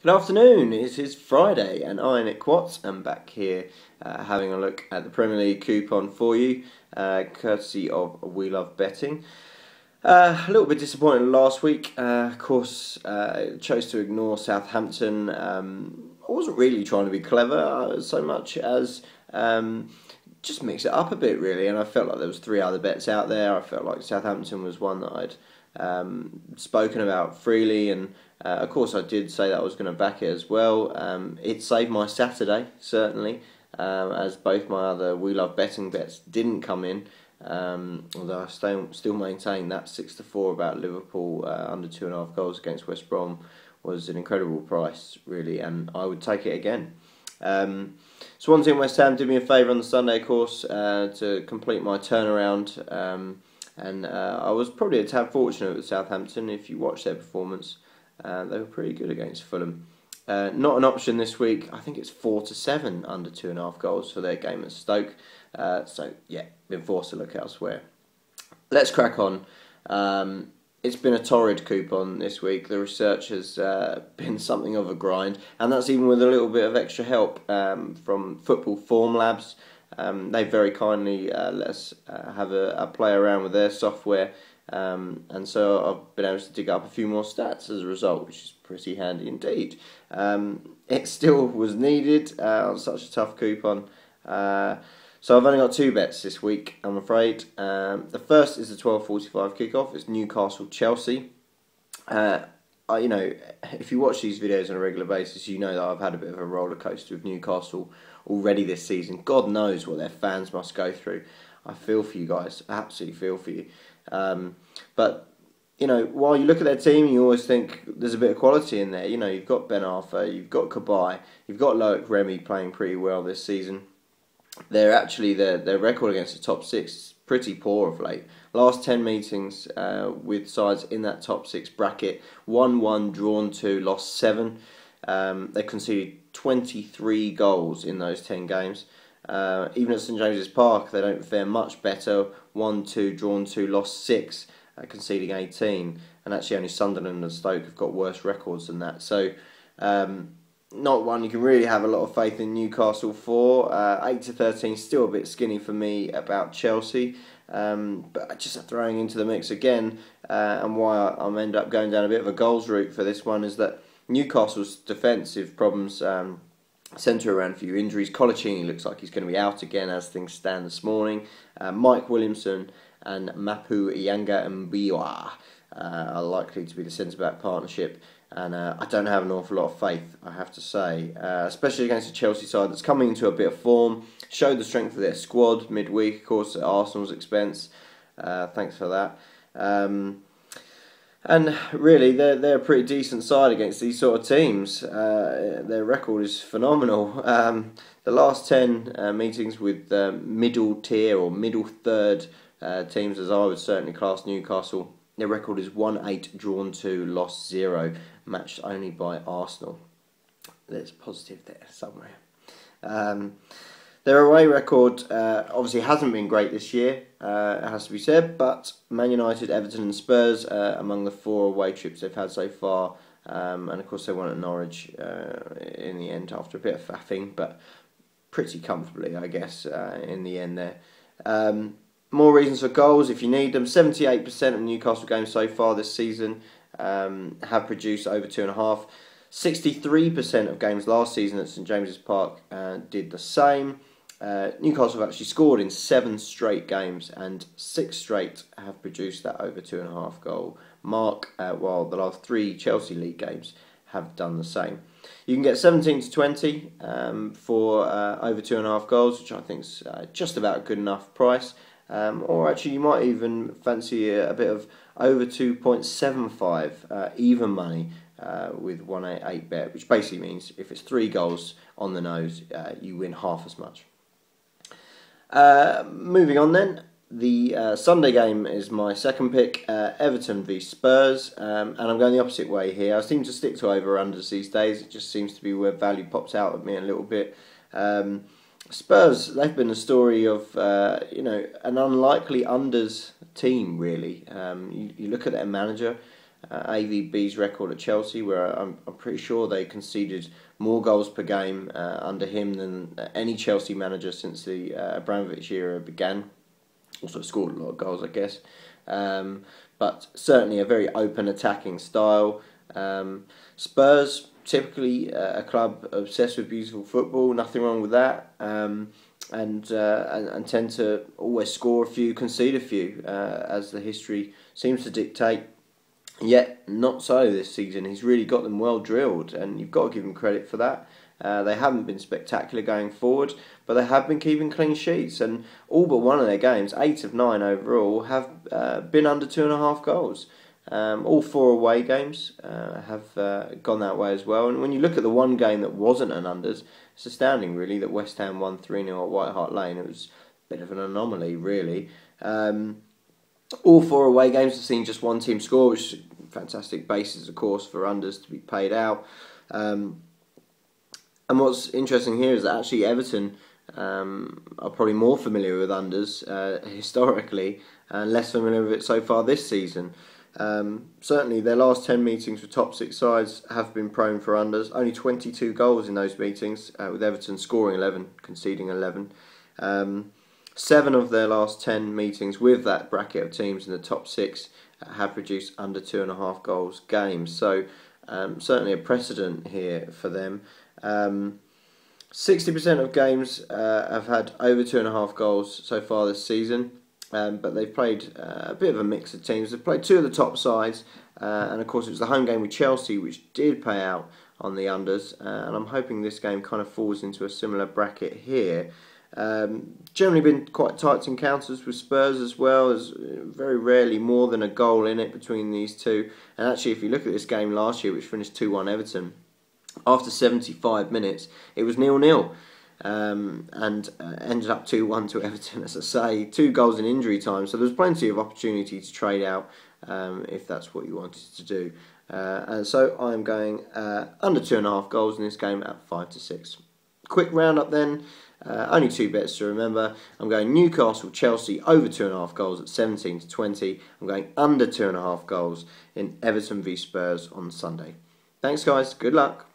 Good afternoon, it is Friday and I, Nick Watts, am back here having a look at the Premier League coupon for you, courtesy of We Love Betting. A little bit disappointed last week, of course, chose to ignore Southampton. I wasn't really trying to be clever so much as just mix it up a bit really, and I felt like there was three other bets out there. I felt like Southampton was one that I'd spoken about freely, and of course I did say that I was going to back it as well. It saved my Saturday, certainly, as both my other We Love Betting bets didn't come in, although I still maintain that 6-4 about Liverpool under 2.5 goals against West Brom was an incredible price, really, and I would take it again. Swansea and West Ham did me a favour on the Sunday, of course, to complete my turnaround, and I was probably a tad fortunate with Southampton. If you watch their performance, they were pretty good against Fulham. Not an option this week. I think it's 4-7 under 2.5 goals for their game at Stoke. So yeah, been forced to look elsewhere. Let's crack on. It's been a torrid coupon this week. The research has been something of a grind, and that's even with a little bit of extra help from Football Form Labs. They very kindly let us have a play around with their software, and so I've been able to dig up a few more stats as a result, which is pretty handy indeed. It still was needed on such a tough coupon. So I've only got two bets this week, I'm afraid. The first is the 12:45 kickoff. It's Newcastle-Chelsea. If you watch these videos on a regular basis, you know that I've had a bit of a roller coaster with Newcastle already this season. God knows what their fans must go through. I feel for you guys. I absolutely feel for you. But while you look at their team, you always think there's a bit of quality in there. You've got Ben Arthur, you've got Cabaye, you've got Loic Remy playing pretty well this season. They're actually their record against the top six is pretty poor of late. Last 10 meetings with sides in that top six bracket, 1-1, drawn 2, lost 7. They conceded 23 goals in those 10 games. Even at St James's Park, they don't fare much better. 1-2, drawn 2, lost 6, conceding 18. And actually only Sunderland and Stoke have got worse records than that. So not one you can really have a lot of faith in Newcastle for. 8-13, still a bit skinny for me about Chelsea. But just throwing into the mix again, and why I'm end up going down a bit of a goals route for this one is that Newcastle's defensive problems centre around a few injuries. Colaccini looks like he's going to be out again as things stand this morning. Mike Williamson and Mapu Iyanga Mbiwa are likely to be the centre-back partnership. And I don't have an awful lot of faith, I have to say, especially against a Chelsea side that's coming into a bit of form, showed the strength of their squad midweek, of course, at Arsenal's expense. Thanks for that. And really, they're a pretty decent side against these sort of teams. Their record is phenomenal. The last 10 meetings with middle tier or middle third teams, as I would certainly class Newcastle, their record is 1-8, drawn 2, lost 0, matched only by Arsenal. There's a positive there somewhere. Their away record obviously hasn't been great this year, it has to be said, but Man United, Everton and Spurs among the 4 away trips they've had so far, and of course they won at Norwich in the end after a bit of faffing, but pretty comfortably, I guess, in the end there. More reasons for goals if you need them. 78% of Newcastle games so far this season have produced over 2.5. 63% of games last season at St James's Park did the same. Newcastle have actually scored in 7 straight games, and 6 straight have produced that over 2.5 goal mark, while the last 3 Chelsea League games have done the same. You can get 17-20 for over 2.5 goals, which I think is just about a good enough price. Or actually you might even fancy a bit of over 2.75 even money with 188 bet, which basically means if it's 3 goals on the nose, you win half as much. Moving on then, the Sunday game is my second pick, Everton v Spurs, and I'm going the opposite way here. I seem to stick to over-unders these days. It just seems to be where value pops out at me a little bit. Spurs, they've been a story of an unlikely unders team, really. You look at their manager, AVB's record at Chelsea, where I'm pretty sure they conceded more goals per game under him than any Chelsea manager since the Abramovich era began. Also scored a lot of goals, I guess. But certainly a very open attacking style. Spurs, typically a club obsessed with beautiful football, nothing wrong with that. And tend to always score a few, concede a few, as the history seems to dictate. Yet not so this season. He's really got them well drilled, and you've got to give him credit for that. They haven't been spectacular going forward, but they have been keeping clean sheets, and all but one of their games, 8 of 9 overall, have been under 2.5 goals. All 4 away games have gone that way as well. And when you look at the one game that wasn't an unders, it's astounding really that West Ham won 3-0 at White Hart Lane. It was a bit of an anomaly really. All 4 away games have seen just one team score, which is a fantastic basis, of course, for unders to be paid out. And what's interesting here is that actually Everton are probably more familiar with unders historically and less familiar with it so far this season. Certainly their last 10 meetings with top 6 sides have been prone for unders. Only 22 goals in those meetings, with Everton scoring 11, conceding 11. 7 of their last 10 meetings with that bracket of teams in the top 6 have produced under 2.5 goals games. So certainly a precedent here for them. 60% of games have had over 2.5 goals so far this season. But they've played a bit of a mix of teams. They've played 2 of the top sides, and of course it was the home game with Chelsea which did pay out on the unders, and I'm hoping this game kind of falls into a similar bracket here. Generally been quite tight encounters with Spurs as well. There's very rarely more than a goal in it between these two, and actually if you look at this game last year, which finished 2-1 Everton, after 75 minutes it was 0-0. And ended up 2-1 to Everton, as I say, 2 goals in injury time, so there's plenty of opportunity to trade out if that's what you wanted to do. And so I'm going under 2.5 goals in this game at 5-6. Quick roundup then, only 2 bets to remember. I'm going Newcastle Chelsea over 2.5 goals at 17-20. I'm going under 2.5 goals in Everton v Spurs on Sunday. Thanks guys, good luck.